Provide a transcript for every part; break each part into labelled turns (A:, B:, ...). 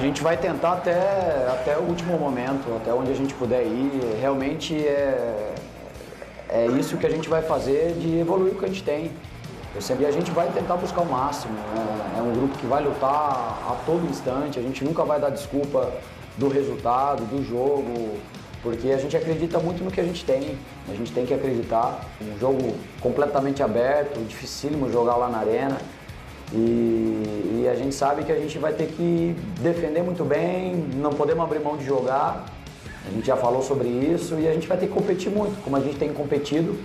A: gente vai tentar até o último momento, até onde a gente puder ir. Realmente é isso que a gente vai fazer, de evoluir o que a gente tem. E a gente vai tentar buscar o máximo, né? É um grupo que vai lutar a todo instante, a gente nunca vai dar desculpa do resultado, do jogo, porque a gente acredita muito no que a gente tem. A gente tem que acreditar. Um jogo completamente aberto, dificílimo jogar lá na arena. E a gente sabe que a gente vai ter que defender muito bem, não podemos abrir mão de jogar. A gente já falou sobre isso e a gente vai ter que competir muito, como a gente tem competido,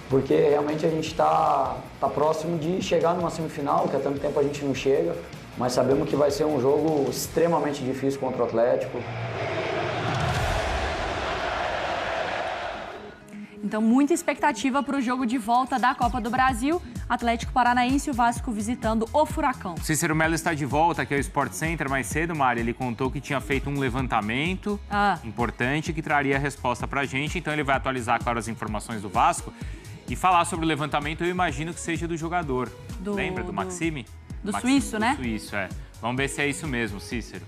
A: porque realmente a gente está próximo de chegar numa semifinal, que há tanto tempo a gente não chega, mas sabemos que vai ser um jogo extremamente difícil contra o Atlético.
B: Então, muita expectativa para o jogo de volta da Copa do Brasil. Atlético Paranaense e o Vasco visitando o Furacão.
C: Cícero Melo está de volta aqui ao Sport Center mais cedo, Mari. Ele contou que tinha feito um levantamento importante que traria a resposta para a gente. Então, ele vai atualizar, claro, as informações do Vasco e falar sobre o levantamento. Eu imagino que seja do jogador. Lembra do Maxime?
B: Do suíço, né?
C: Do suíço, é. Vamos ver se é isso mesmo, Cícero.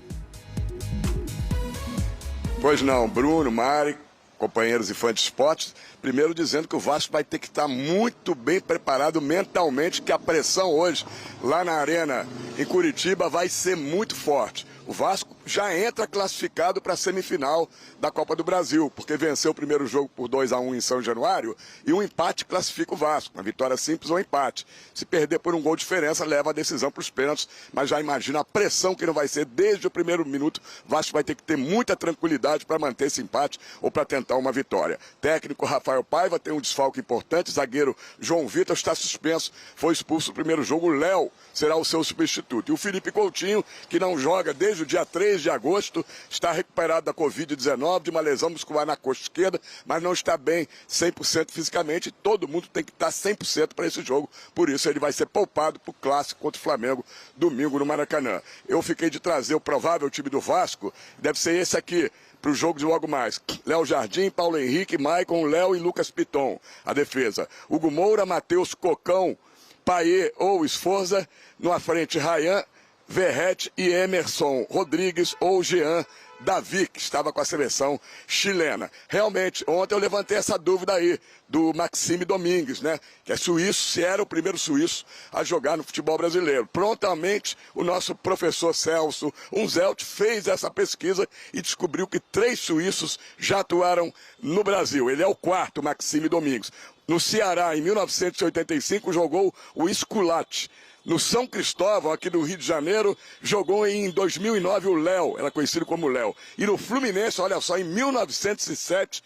D: Pois não, Bruno, Mari, companheiros e fãs de esportes, primeiro dizendo que o Vasco vai ter que estar muito bem preparado mentalmente, que a pressão hoje lá na Arena em Curitiba vai ser muito forte. O Vasco já entra classificado para a semifinal da Copa do Brasil, porque venceu o primeiro jogo por 2-1 em São Januário e um empate classifica o Vasco, uma vitória simples ou empate. Se perder por um gol de diferença, leva a decisão para os pênaltis, mas já imagina a pressão que não vai ser desde o primeiro minuto. O Vasco vai ter que ter muita tranquilidade para manter esse empate ou para tentar uma vitória. Técnico Rafael Paiva tem um desfalque importante, zagueiro João Vitor está suspenso, foi expulso no primeiro jogo, o Léo será o seu substituto. E o Felipe Coutinho, que não joga desde o dia 3 de agosto, está recuperado da Covid-19, de uma lesão muscular na coxa esquerda, mas não está bem 100% fisicamente. Todo mundo tem que estar 100% para esse jogo, por isso ele vai ser poupado para o clássico contra o Flamengo, domingo no Maracanã. Eu fiquei de trazer o provável time do Vasco, deve ser esse aqui, para o jogo de logo mais. Léo Jardim, Paulo Henrique, Maicon, Léo e Lucas Piton. A defesa. Hugo Moura, Matheus Cocão, Paier ou Esforza. Na frente, Rayan, Verrete e Emerson Rodrigues ou Jean Davi, que estava com a seleção chilena. Realmente, ontem eu levantei essa dúvida aí do Maxime Domingues, né? Que é suíço, se era o primeiro suíço a jogar no futebol brasileiro. Prontamente, o nosso professor Celso Unzelt fez essa pesquisa e descobriu que 3 suíços já atuaram no Brasil. Ele é o 4º, Maxime Domingues. No Ceará, em 1985, jogou o Esculate. No São Cristóvão, aqui do Rio de Janeiro, jogou em 2009 o Léo, era conhecido como Léo. E no Fluminense, olha só, em 1907,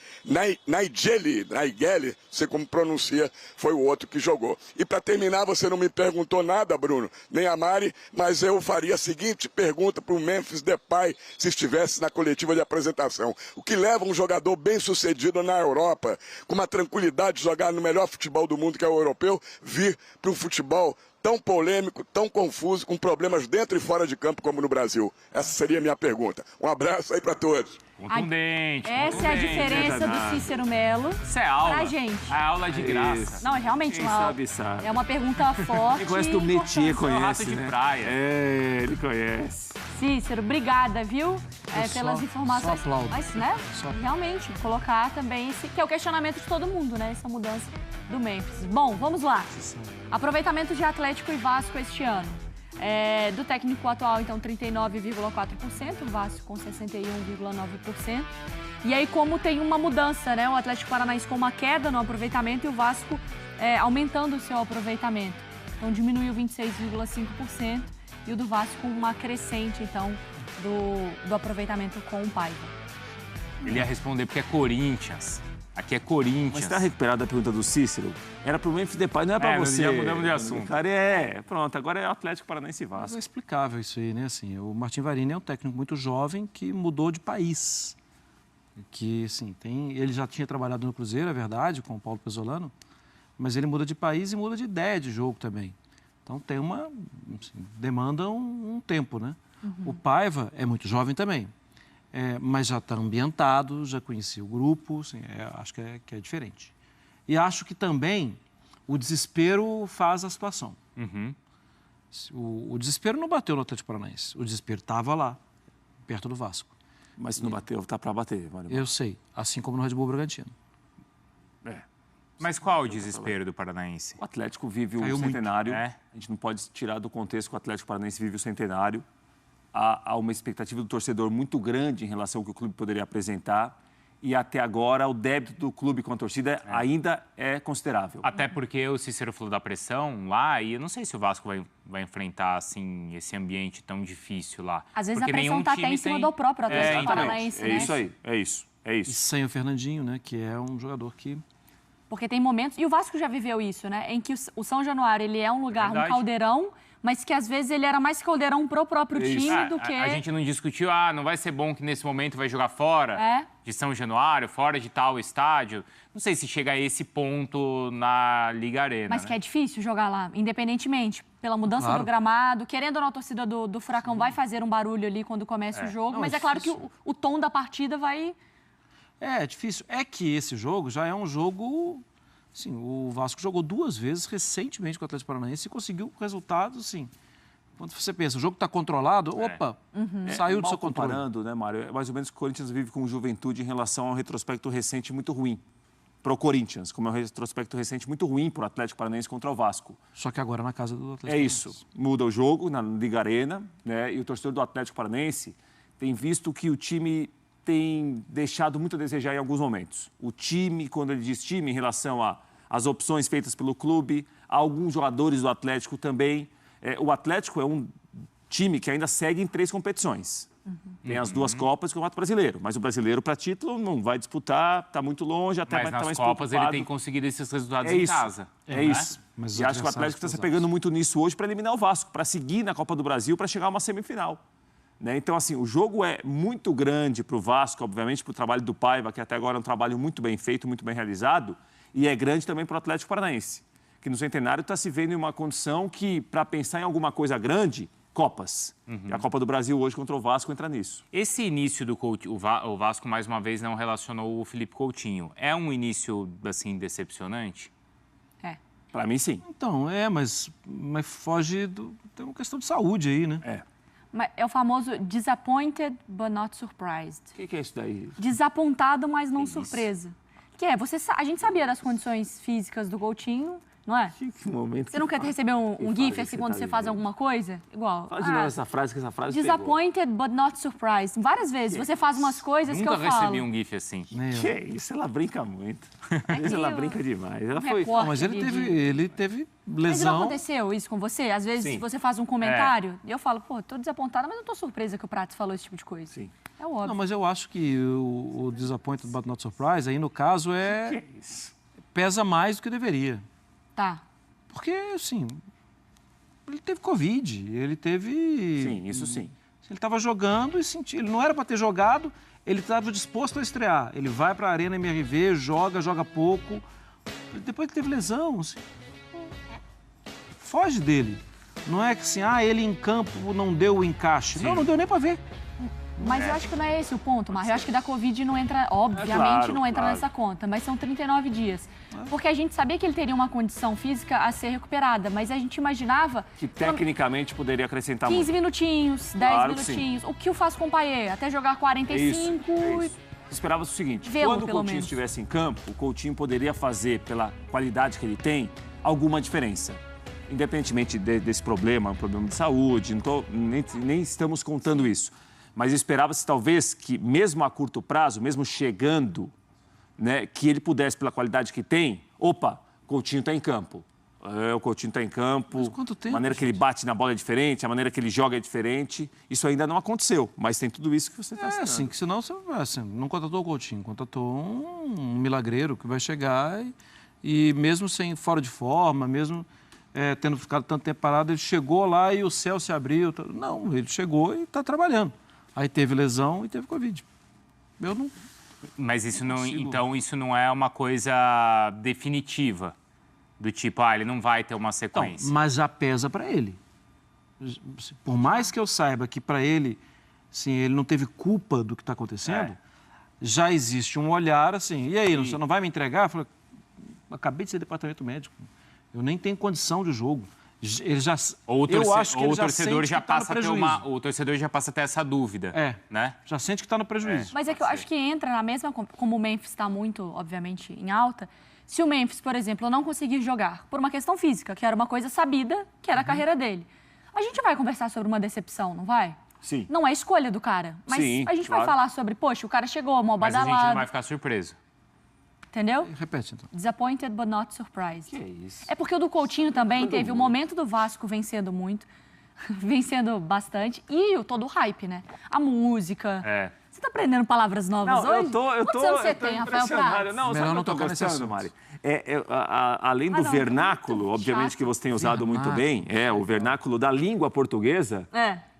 D: Nigeli, não sei como pronuncia, foi o outro que jogou. E para terminar, você não me perguntou nada, Bruno, nem a Mari, mas eu faria a seguinte pergunta para o Memphis Depay, se estivesse na coletiva de apresentação. O que leva um jogador bem sucedido na Europa, com uma tranquilidade de jogar no melhor futebol do mundo, que é o europeu, vir para um futebol tão polêmico, tão confuso, com problemas dentro e fora de campo como no Brasil? Essa seria a minha pergunta. Um abraço aí para todos.
C: Contundente.
B: Essa é a diferença do Cícero Melo.
C: Isso é aula.
B: Pra gente.
C: É aula de graça.
E: Isso.
B: Não, é realmente
E: Quem
B: uma,
E: sabe, sabe.
B: é uma pergunta forte.
E: Quem conhece do métier
C: É um
E: conhece,
C: rato de
E: né?
C: praia.
E: É, ele conhece.
B: Cícero, obrigada, viu? pelas informações.
E: Só aplaudo.
B: Mas, né? Realmente, colocar também esse, que é o questionamento de todo mundo, né? Essa mudança do Memphis. Bom, vamos lá. Aproveitamento de Atlético e Vasco este ano. Do técnico atual, então, 39,4%, o Vasco com 61,9%. E aí, como tem uma mudança, né? O Atlético Paranaense com uma queda no aproveitamento e o Vasco aumentando o seu aproveitamento. Então, diminuiu 26,5% e o do Vasco com uma crescente, então, do aproveitamento com o Paiva.
C: Ele ia responder porque é Corinthians. Aqui é Corinthians.
E: Mas está recuperada a pergunta do Cícero? Era para o Memphis Depay, não é para você.
C: Já mudamos de assunto.
E: Cara, pronto, agora é Atlético Paranaense e Vasco.
F: Mas é explicável isso aí, né? Assim, o Martin Varini é um técnico muito jovem que mudou de país. Que, assim, ele já tinha trabalhado no Cruzeiro, é verdade, com o Paulo Pesolano, mas ele muda de país e muda de ideia de jogo também. Então, tem demanda um tempo, né? Uhum. O Paiva é muito jovem também. Mas já está ambientado, já conhecia o grupo, assim, acho que é diferente. E acho que também o desespero faz a situação.
C: Uhum.
F: O desespero não bateu no Atlético Paranaense, o desespero estava lá. perto do Vasco.
E: Mas se não bateu, tá para bater.
F: Eu sei, assim como no Red Bull Bragantino.
C: Mas qual o desespero do Paranaense?
E: O Atlético vive
F: Caiu
E: o
F: muito.
E: centenário. A gente não pode tirar do contexto que o Atlético Paranaense vive o centenário. Há uma expectativa do torcedor muito grande em relação ao que o clube poderia apresentar. E até agora o débito do clube com a torcida ainda é considerável.
C: Até porque o Cícero falou da pressão lá, e eu não sei se o Vasco vai enfrentar assim, esse ambiente tão difícil lá.
B: Às vezes
C: porque
B: a pressão está até em cima do próprio Atlético Paranaense, né?
E: É isso aí, é isso.
F: E sem o Fernandinho, né? Que é um jogador que...
B: Porque tem momentos, e o Vasco já viveu isso, né? Em que o São Januário, ele é um lugar, um caldeirão, mas que às vezes ele era mais caldeirão pro próprio time do que...
C: A gente não discutiu, não vai ser bom que nesse momento vai jogar fora de São Januário, fora de tal estádio. Não sei se chega a esse ponto na Liga Arena.
B: Mas que é difícil jogar lá, independentemente, pela mudança do gramado. Querendo ou não, a torcida do Furacão vai fazer um barulho ali quando começa o jogo, mas é claro que o tom da partida vai...
F: É difícil. É que esse jogo já é um jogo... Assim, o Vasco jogou 2 vezes recentemente com o Atlético Paranaense e conseguiu resultados, assim... Quando você pensa, o jogo está controlado, saiu do seu controle.
E: Comparando, né, Mário? É mais ou menos o que o Corinthians vive com Juventude em relação a um retrospecto recente muito ruim para o Corinthians, como é um retrospecto recente muito ruim para o Atlético Paranaense contra o Vasco.
F: Só que agora na casa do Atlético
E: Paranaense. É isso. Muda o jogo na Liga Arena, né? E o torcedor do Atlético Paranaense tem visto que o time tem deixado muito a desejar em alguns momentos. O time, quando ele diz time, em relação às opções feitas pelo clube, a alguns jogadores do Atlético também. O Atlético é um time que ainda segue em 3 competições. Tem as 2 Copas e o Campeonato Brasileiro. Mas o brasileiro, para título, não vai disputar, está muito longe, até
C: mas
E: vai estar mais preocupado.
C: Mas nas Copas ele tem conseguido esses resultados em casa.
E: É isso. Mas e acho que o Atlético está se pegando muito nisso hoje para eliminar o Vasco, para seguir na Copa do Brasil, para chegar a uma semifinal. Né? Então, assim, o jogo é muito grande para o Vasco, obviamente, para o trabalho do Paiva, que até agora é um trabalho muito bem feito, muito bem realizado, e é grande também para o Atlético Paranaense, que no centenário está se vendo em uma condição que, para pensar em alguma coisa grande, Copas. A Copa do Brasil hoje contra o Vasco entra nisso.
C: Esse início do Coutinho, o Vasco mais uma vez não relacionou o Felipe Coutinho. É um início, assim, decepcionante?
E: Para mim, sim.
F: Então, mas foge do... Tem uma questão de saúde aí, né?
B: É o famoso disappointed but not surprised.
E: O que é isso daí?
B: Desapontado, mas não surpresa. Que a gente sabia das condições físicas do Coutinho, não é?
E: Que momento.
B: Você não quer receber um gif assim quando você faz alguma coisa? Igual.
E: Fala de novo essa frase, que essa frase
B: disappointed but not surprised. Várias vezes você faz umas coisas que eu falo.
C: Nunca recebi um gif assim.
E: Que isso, ela brinca muito. Ela brinca demais. Ela foi...
F: Mas ele teve lesão.
B: Mas não aconteceu isso com você? Às vezes você faz um comentário e eu falo, tô desapontada, mas não tô surpresa que o Prates falou esse tipo de coisa.
E: Sim.
B: É óbvio.
F: Não, mas eu acho que o disappointed but not surprised, aí no caso pesa mais do que deveria.
B: Tá.
F: Porque, assim, ele teve Covid, ele teve...
E: Sim, isso sim.
F: Ele estava jogando e sentiu... Ele não era para ter jogado, ele estava disposto a estrear. Ele vai para a Arena MRV, joga pouco. Depois ele teve lesão, assim, foge dele. Não é que assim, ele em campo não deu o encaixe. Sim. Não deu nem para ver.
B: Mas eu acho que não é esse o ponto, Mário. Eu acho que da Covid não entra, obviamente, não entra nessa conta, mas são 39 dias. Porque a gente sabia que ele teria uma condição física a ser recuperada, mas a gente imaginava...
E: Que tecnicamente poderia acrescentar
B: 15
E: muito.
B: minutinhos, 10 minutinhos. O que o faz com o Payet? Até jogar 45...
E: É isso. Esperava-se o seguinte, quando o Coutinho estivesse em campo, o Coutinho poderia fazer, pela qualidade que ele tem, alguma diferença. Independentemente desse problema, um problema de saúde, nem estamos contando isso. Mas esperava-se talvez que, mesmo a curto prazo, mesmo chegando, né, que ele pudesse, pela qualidade que tem, o Coutinho está em campo. O Coutinho está em campo,
F: mas quanto tempo,
E: a maneira que ele bate na bola é diferente, a maneira que ele joga é diferente. Isso ainda não aconteceu, mas tem tudo isso que você está citando.
F: Sim, que senão você não contratou o Coutinho, contratou um milagreiro que vai chegar e mesmo fora de forma, mesmo tendo ficado tanto tempo parado, ele chegou lá e o céu se abriu. Não, ele chegou e está trabalhando. Aí teve lesão e teve Covid. Eu não...
C: Mas isso não, então isso não é uma coisa definitiva, do tipo, ele não vai ter uma sequência.
F: Não, mas já pesa para ele. Por mais que eu saiba que para ele, assim, ele não teve culpa do que está acontecendo, já existe um olhar assim, e aí, você não vai me entregar? Eu falei, acabei de ser departamento médico, eu nem tenho condição de jogo. Ele já,
C: eu acho que
F: ele
C: o torcedor já
F: tá
C: passa a ter o torcedor já passa a ter essa dúvida, né?
F: Já sente que está no prejuízo.
B: Mas é que eu acho que entra na mesma, como o Memphis está muito, obviamente, em alta. Se o Memphis, por exemplo, não conseguir jogar por uma questão física, que era uma coisa sabida, que era a carreira dele, a gente vai conversar sobre uma decepção, não vai?
E: Sim.
B: Não é escolha do cara, mas
E: Sim,
B: a gente
E: claro.
B: vai falar sobre, poxa, o cara chegou, mal
C: Mas a
B: badalado.
C: gente não vai ficar surpreso.
B: Entendeu?
F: Repete, então.
B: Disappointed but not surprised.
E: Que isso?
B: É porque o do Coutinho também teve o momento do Vasco vencendo muito, vencendo bastante, e todo o hype, né? A música. Você tá aprendendo palavras novas hoje? Quantos anos você tem, Rafael Prats?
E: Não, sabe o que eu tô gostando, Mari? Além do vernáculo, obviamente, que você tem usado muito bem, o vernáculo da língua portuguesa,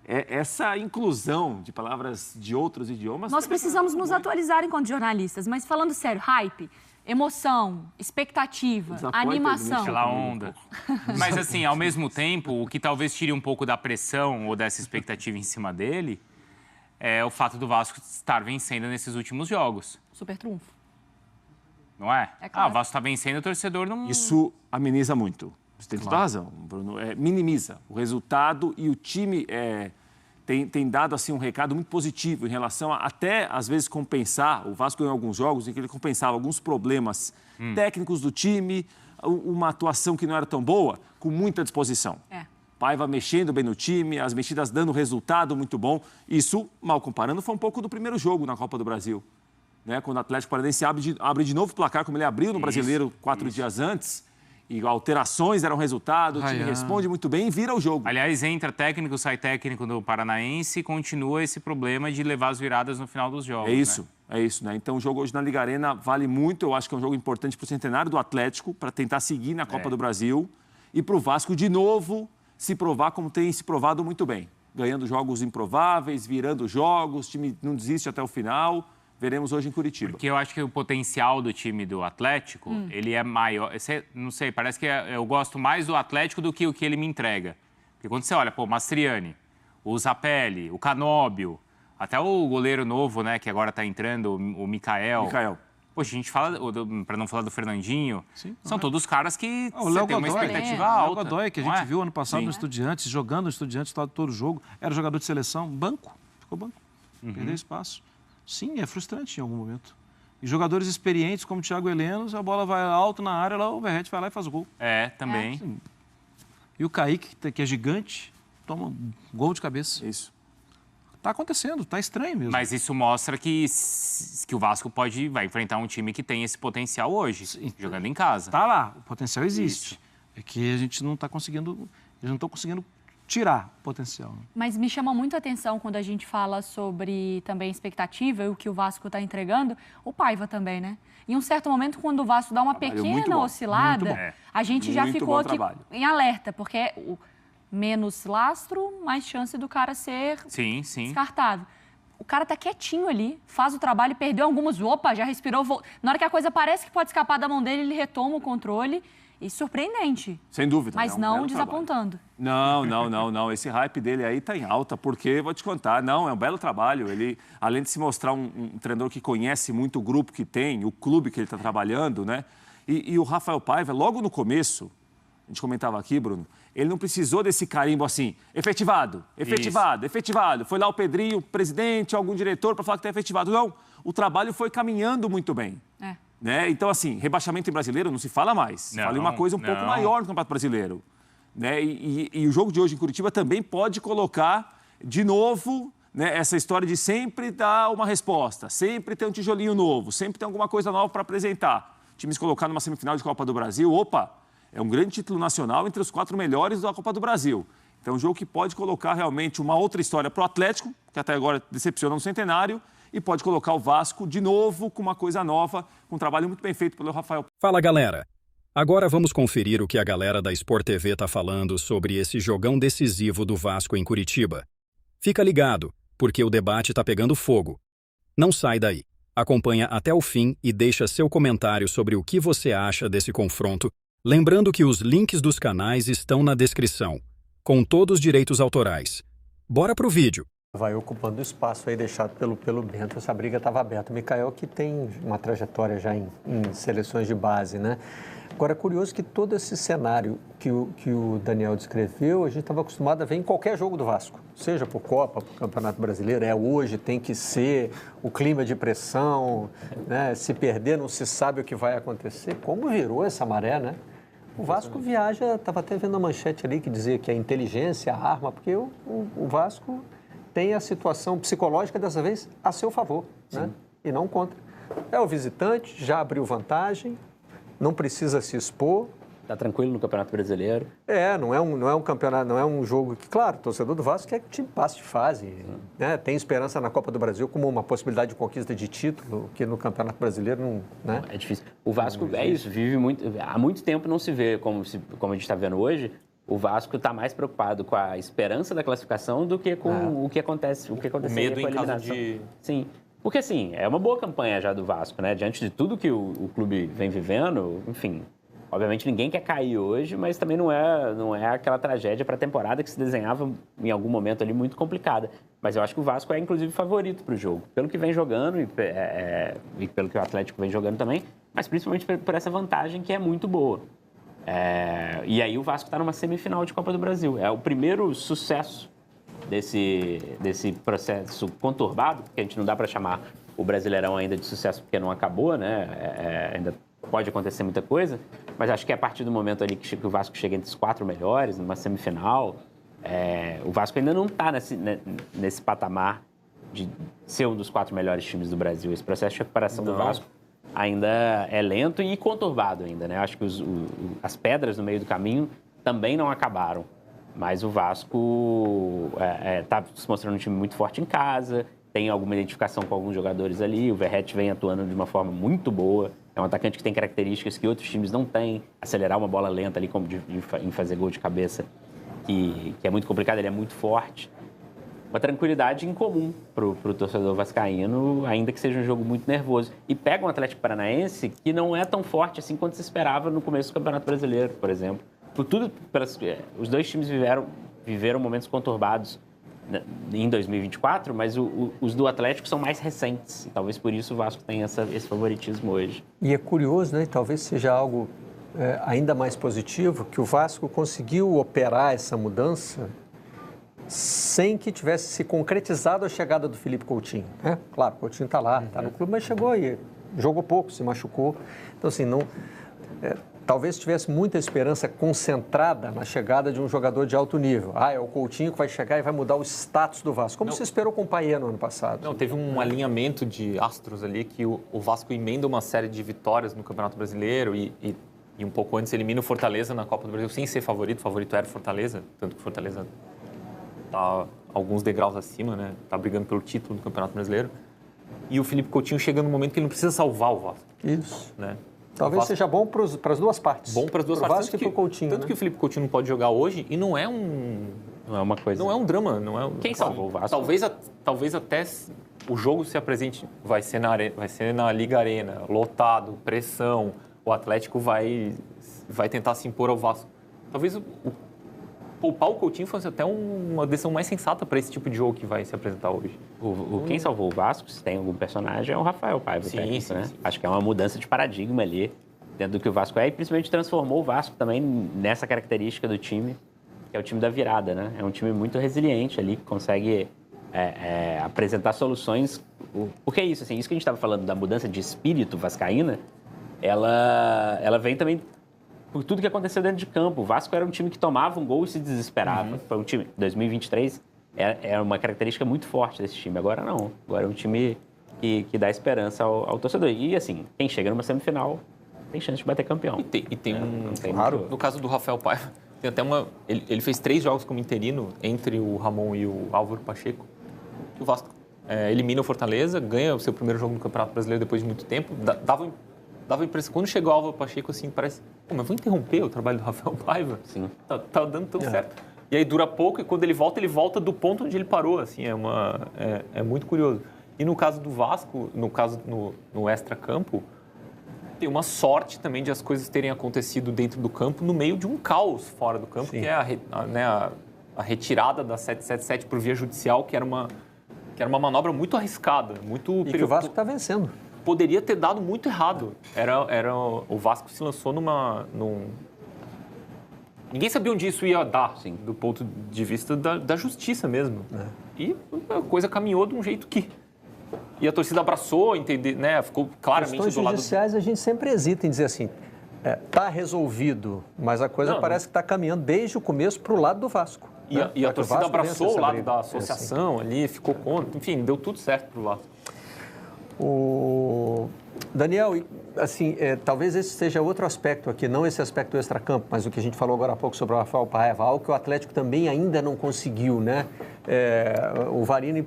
E: essa inclusão de palavras de outros idiomas...
B: Nós precisamos nos atualizar enquanto jornalistas, mas falando sério, hype, emoção, expectativa, animação.
C: Aquela onda. Mas assim, ao mesmo tempo, o que talvez tire um pouco da pressão ou dessa expectativa em cima dele é o fato do Vasco estar vencendo nesses últimos jogos.
B: Super trunfo.
C: Não é?
B: Claro.
C: O Vasco está vencendo, o torcedor não...
E: Isso ameniza muito. Você tem toda a razão, Bruno. Minimiza o resultado e o time tem dado assim, um recado muito positivo em relação a até, às vezes, compensar. O Vasco ganhou alguns jogos em que ele compensava alguns problemas técnicos do time, uma atuação que não era tão boa, com muita disposição. Paiva mexendo bem no time, as mexidas dando resultado muito bom. Isso, mal comparando, foi um pouco do primeiro jogo na Copa do Brasil. Né? Quando o Atlético Paranaense abre de novo o placar, como ele abriu no Brasileiro 4 dias antes, e alterações deram resultado, o time responde muito bem e vira o jogo.
C: Aliás, entra técnico, sai técnico do Paranaense e continua esse problema de levar as viradas no final dos jogos.
E: É isso, né? Então o jogo hoje na Liga Arena vale muito, eu acho que é um jogo importante para o centenário do Atlético, para tentar seguir na Copa do Brasil, e para o Vasco de novo se provar como tem se provado muito bem. Ganhando jogos improváveis, virando jogos, o time não desiste até o final. Veremos hoje em Curitiba.
C: Porque eu acho que o potencial do time do Atlético, ele é maior. Não sei, parece que eu gosto mais do Atlético do que o que ele me entrega. Porque quando você olha, o Mastriani, o Zapelli, o Canóbio, até o goleiro novo, né, que agora está entrando, o Mikael. Poxa, a gente fala, para não falar do Fernandinho, são todos caras que você tem uma expectativa alta.
F: O Godoy, que a gente viu ano passado no Estudiantes, jogando no Estudiantes todo jogo, era jogador de seleção, ficou banco, perdeu espaço. Sim, é frustrante em algum momento. E jogadores experientes como o Thiago Heleno, a bola vai alto na área, lá o Verratti vai lá e faz o gol.
C: Também.
F: E o Kaique, que é gigante, toma um gol de cabeça.
E: Isso.
F: Tá acontecendo, tá estranho mesmo.
C: Mas isso mostra que o Vasco vai enfrentar um time que tem esse potencial hoje, jogando em casa.
F: Tá lá, o potencial existe. Isso. É que a gente não está conseguindo, eles não estão conseguindo tirar o potencial.
B: Mas me chama muito a atenção quando a gente fala sobre também expectativa e o que o Vasco está entregando, o Paiva também, né? Em um certo momento, quando o Vasco dá uma pequena oscilada, a gente já ficou aqui em alerta, porque menos lastro, mais chance do cara ser descartável. O cara tá quietinho ali, faz o trabalho, perdeu algumas, já respirou, na hora que a coisa parece que pode escapar da mão dele, ele retoma o controle. E surpreendente.
E: Sem dúvida.
B: Mas não desapontando.
E: Não. Esse hype dele aí tá em alta, porque, vou te contar, é um belo trabalho. Ele, além de se mostrar um treinador que conhece muito o grupo que tem, o clube que ele está trabalhando, né? E o Rafael Paiva, logo no começo, a gente comentava aqui, Bruno, ele não precisou desse carimbo assim, efetivado. Foi lá o Pedrinho, o presidente, algum diretor para falar que está efetivado. Não, o trabalho foi caminhando muito bem. Né? Então, assim, rebaixamento em brasileiro não se fala mais. Se fala em uma coisa um pouco maior no Campeonato Brasileiro. Né? E o jogo de hoje em Curitiba também pode colocar, de novo, né, essa história de sempre dar uma resposta, sempre ter um tijolinho novo, sempre ter alguma coisa nova para apresentar. Times colocar numa semifinal de Copa do Brasil, é um grande título nacional entre os 4 melhores da Copa do Brasil. Então, é um jogo que pode colocar realmente uma outra história para o Atlético, que até agora decepciona no centenário, e pode colocar o Vasco de novo com uma coisa nova, com um trabalho muito bem feito pelo Rafael.
G: Fala, galera! Agora vamos conferir o que a galera da Sport TV está falando sobre esse jogão decisivo do Vasco em Curitiba. Fica ligado, porque o debate está pegando fogo. Não sai daí. Acompanha até o fim e deixa seu comentário sobre o que você acha desse confronto, lembrando que os links dos canais estão na descrição, com todos os direitos autorais. Bora pro vídeo!
H: Vai ocupando espaço aí deixado pelo Bento. Essa briga estava aberta. O Mikael, que tem uma trajetória já em seleções de base, né? Agora, é curioso que todo esse cenário que o Daniel descreveu, a gente estava acostumado a ver em qualquer jogo do Vasco, seja por Copa, por Campeonato Brasileiro, hoje, tem que ser, o clima de pressão, né? Se perder não se sabe o que vai acontecer. Como virou essa maré, né? O Vasco viaja, estava até vendo a manchete ali que dizia que a inteligência, a arma, porque o Vasco tem a situação psicológica dessa vez a seu favor, né? E não contra. É o visitante, já abriu vantagem, não precisa se expor.
I: Está tranquilo no Campeonato Brasileiro.
H: Não é um campeonato, não é um jogo que, claro, o torcedor do Vasco quer que o time passe de fase, né? Tem esperança na Copa do Brasil como uma possibilidade de conquista de título, que no Campeonato Brasileiro não, né?
I: É difícil. O Vasco vive muito, há muito tempo não se vê como a gente está vendo hoje. O Vasco está mais preocupado com a esperança da classificação do que com o que acontece, o medo com a eliminação. Sim. Porque, assim, é uma boa campanha já do Vasco, né? Diante de tudo que o clube vem vivendo, enfim, obviamente ninguém quer cair hoje, mas também não é aquela tragédia para a temporada que se desenhava em algum momento ali muito complicada. Mas eu acho que o Vasco é, inclusive, favorito para o jogo, pelo que vem jogando e pelo que o Atlético vem jogando também, mas principalmente por essa vantagem que é muito boa. E aí o Vasco está numa semifinal de Copa do Brasil. É o primeiro sucesso desse processo conturbado, porque a gente não dá para chamar o Brasileirão ainda de sucesso porque não acabou, né? Ainda pode acontecer muita coisa, mas acho que a partir do momento ali que o Vasco chega entre os 4 melhores, numa semifinal, o Vasco ainda não está nesse patamar de ser um dos 4 melhores times do Brasil. Esse processo de recuperação do Vasco ainda é lento e conturbado ainda, né? Acho que as pedras no meio do caminho também não acabaram. Mas o Vasco está se mostrando um time muito forte em casa, tem alguma identificação com alguns jogadores ali, o Verratti vem atuando de uma forma muito boa, é um atacante que tem características que outros times não têm, acelerar uma bola lenta ali, como em fazer gol de cabeça, que é muito complicado, ele é muito forte. Uma tranquilidade incomum para o torcedor vascaíno, ainda que seja um jogo muito nervoso. E pega um Atlético Paranaense que não é tão forte assim quanto se esperava no começo do Campeonato Brasileiro, por exemplo. Os dois times viveram momentos conturbados em 2024, mas os do Atlético são mais recentes. E talvez por isso o Vasco tenha esse favoritismo hoje.
H: E é curioso, né? E talvez seja algo ainda mais positivo, que o Vasco conseguiu operar essa mudança sem que tivesse se concretizado a chegada do Felipe Coutinho, né? Claro, o Coutinho está lá, está no clube, mas chegou e jogou pouco, se machucou. Então, assim, talvez tivesse muita esperança concentrada na chegada de um jogador de alto nível. É o Coutinho que vai chegar e vai mudar o status do Vasco, como se esperou com o Payet no ano passado.
J: Não, teve um alinhamento de astros ali que o Vasco emenda uma série de vitórias no Campeonato Brasileiro e um pouco antes elimina o Fortaleza na Copa do Brasil sem ser favorito. O favorito era o Fortaleza, tanto que o Fortaleza está alguns degraus acima, né? Está brigando pelo título do Campeonato Brasileiro. E o Felipe Coutinho chega no momento que ele não precisa salvar o Vasco.
H: Isso.
J: Né?
H: Talvez seja bom para as duas partes.
J: Bom para as duas partes.
H: Vasco e para o Coutinho.
J: Tanto que o Felipe Coutinho não pode jogar hoje e não é
I: uma coisa.
J: Não é um drama.
I: Quem salvou o Vasco?
J: Talvez até o jogo se apresente. Vai ser na Liga Arena, lotado, pressão. O Atlético vai tentar se impor ao Vasco. Talvez poupar o Coutinho fosse até uma decisão mais sensata para esse tipo de jogo que vai se apresentar hoje.
I: Quem salvou o Vasco, se tem algum personagem, é o Rafael Paiva, técnico, né? Sim. Acho que é uma mudança de paradigma ali, dentro do que o Vasco é, e principalmente transformou o Vasco também nessa característica do time, que é o time da virada, né? É um time muito resiliente ali, que consegue apresentar soluções. Porque é isso, assim, isso que a gente estava falando da mudança de espírito vascaína, ela vem também por tudo que aconteceu dentro de campo. O Vasco era um time que tomava um gol e se desesperava. Foi um time, 2023, é uma característica muito forte desse time. Agora não. Agora é um time que dá esperança ao torcedor. E, assim, quem chega numa semifinal tem chance de bater campeão.
J: E tem claro. No caso do Rafael Paiva, tem até ele fez 3 jogos como interino entre o Ramon e o Álvaro Pacheco. O Vasco elimina o Fortaleza, ganha o seu primeiro jogo no Campeonato Brasileiro depois de muito tempo. Dava a impressão, quando chegou o Álvaro Pacheco, assim, parece... mas vou interromper o trabalho do Rafael Paiva?
I: Sim.
J: Tá dando tão certo. E aí dura pouco, e quando ele volta do ponto onde ele parou, assim, é muito curioso. E no caso do Vasco, no extra-campo, tem uma sorte também de as coisas terem acontecido dentro do campo, no meio de um caos fora do campo, Sim. que é a retirada da 777 por via judicial, que era uma manobra muito arriscada, muito...
H: E que o Vasco está vencendo.
J: poderia ter dado muito errado. O Vasco se lançou Ninguém sabia onde isso ia dar, do ponto de vista da justiça mesmo. E a coisa caminhou de um jeito que... E a torcida abraçou, entender, né? Ficou claramente
H: do lado... Questões judiciais, a gente sempre hesita em dizer assim, tá resolvido, mas a coisa parece que está caminhando desde o começo para o lado do Vasco.
J: E a torcida abraçou o lado da associação ali, ficou contra, enfim, deu tudo certo para o Vasco.
H: Daniel, assim, talvez esse seja outro aspecto aqui, não esse aspecto extracampo, mas o que a gente falou agora há pouco sobre o Rafael Paiva, algo que o Atlético também ainda não conseguiu, né? O Varini,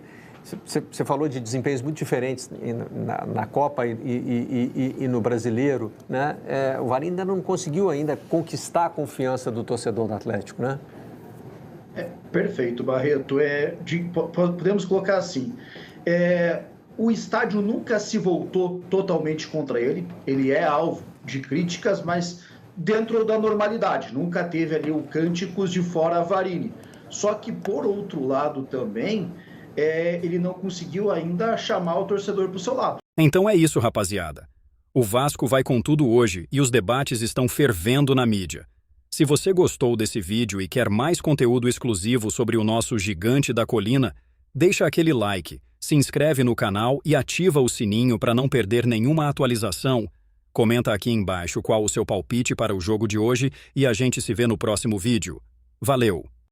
H: você falou de desempenhos muito diferentes na Copa e no Brasileiro, né? O Varini ainda não conseguiu ainda conquistar a confiança do torcedor do Atlético, né?
K: Perfeito, Barreto. Podemos colocar assim, o estádio nunca se voltou totalmente contra ele. Ele é alvo de críticas, mas dentro da normalidade. Nunca teve ali o cânticos de fora Varini. Só que, por outro lado também, ele não conseguiu ainda chamar o torcedor para o seu lado.
G: Então é isso, rapaziada. O Vasco vai com tudo hoje e os debates estão fervendo na mídia. Se você gostou desse vídeo e quer mais conteúdo exclusivo sobre o nosso gigante da colina, deixa aquele like, se inscreve no canal e ativa o sininho para não perder nenhuma atualização. Comenta aqui embaixo qual o seu palpite para o jogo de hoje e a gente se vê no próximo vídeo. Valeu!